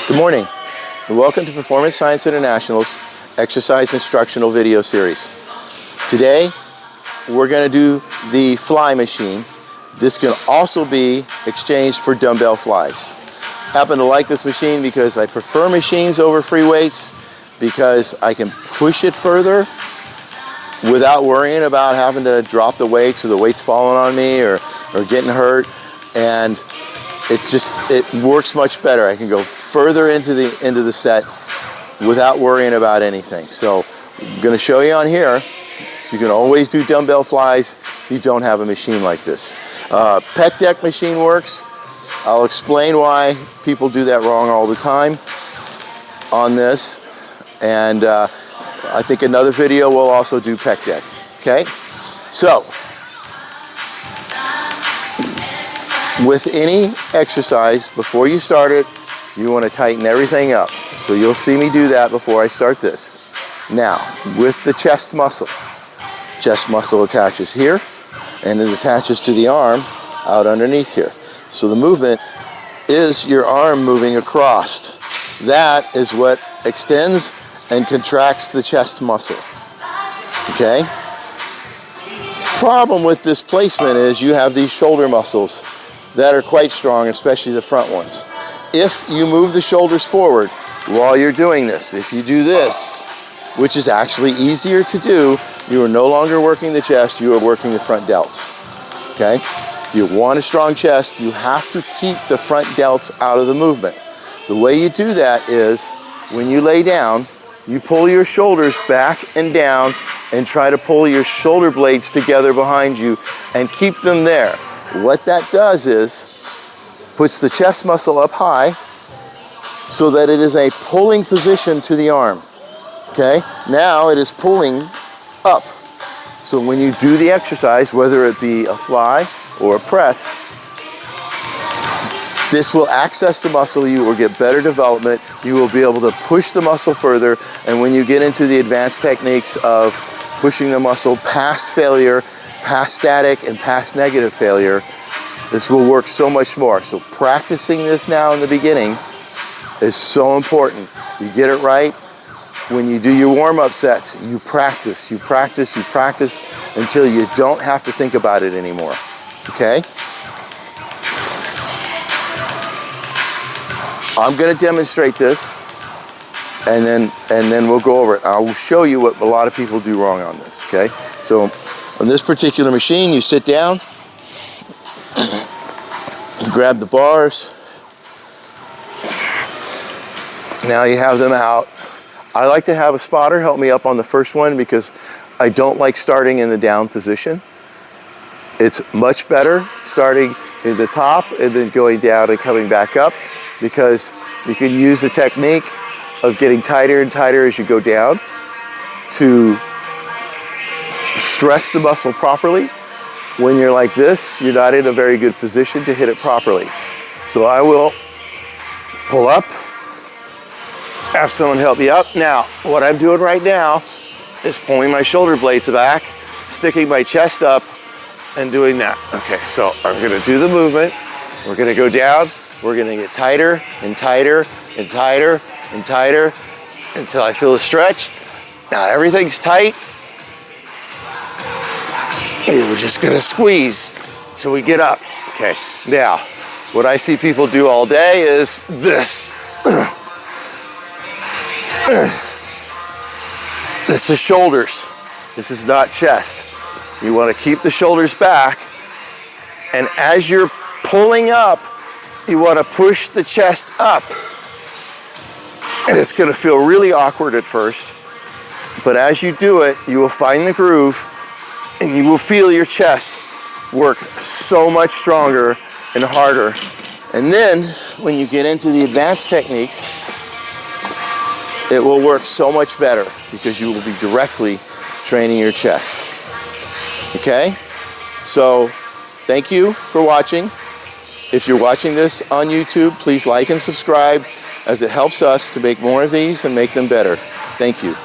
Good morning, and welcome to Performance Science International's Exercise Instructional video series. Today, we're going to do the Flye Machine. This can also be exchanged for dumbbell flies. I happen to like this machine because I prefer machines over free weights because I can push it further without worrying about having to drop the weights or the weights falling on me or getting hurt. And it works much better. I can go further into the set without worrying about anything. So I'm going to show you on here. You can always do dumbbell flies if you don't have a machine like this. Pec deck machine works. I'll explain why people do that wrong all the time on this. And I think another video will also do pec deck. Okay? So, with any exercise, before you start it, you want to tighten everything up. So you'll see me do that before I start this. Now, with the chest muscle attaches here, and it attaches to the arm out underneath here. So the movement is your arm moving across. That is what extends and contracts the chest muscle. Okay? Problem with this placement is you have these shoulder muscles that are quite strong, especially the front ones. If you move the shoulders forward while you're doing this, if you do this, which is actually easier to do, you are no longer working the chest, you are working the front delts. Okay? If you want a strong chest, you have to keep the front delts out of the movement. The way you do that is when you lay down, you pull your shoulders back and down and try to pull your shoulder blades together behind you and keep them there. What that does is puts the chest muscle up high so that it is a pulling position to the arm. Okay? Now it is pulling up. So when you do the exercise, whether it be a fly or a press, this will access the muscle, you will get better development, you will be able to push the muscle further, and when you get into the advanced techniques of pushing the muscle past failure, past static, and past negative failure, this will work so much more. So practicing this now in the beginning is so important. You get it right. When you do your warm-up sets, you practice until you don't have to think about it anymore. Okay? I'm going to demonstrate this, and then we'll go over it. I will show you what a lot of people do wrong on this. Okay? So on this particular machine, you sit down, you grab the bars. Now you have them out. I like to have a spotter help me up on the first one because I don't like starting in the down position. It's much better starting in the top and then going down and coming back up, because you can use the technique of getting tighter and tighter as you go down to stress the muscle properly. When you're like this, you're not in a very good position to hit it properly. So I will pull up, have someone help me up. Now, what I'm doing right now is pulling my shoulder blades back, sticking my chest up, and doing that. Okay, so I'm gonna do the movement. We're gonna go down. We're gonna get tighter and tighter and tighter and tighter until I feel a stretch. Now everything's tight. And we're just gonna squeeze till we get up. Okay, now, what I see people do all day is this. This is shoulders. This is not chest. You wanna keep the shoulders back, and as you're pulling up, you wanna push the chest up. And it's gonna feel really awkward at first, but as you do it, you will find the groove, and you will feel your chest work so much stronger and harder. And then, when you get into the advanced techniques, it will work so much better because you will be directly training your chest. Okay? So, thank you for watching. If you're watching this on YouTube, please like and subscribe, as it helps us to make more of these and make them better. Thank you.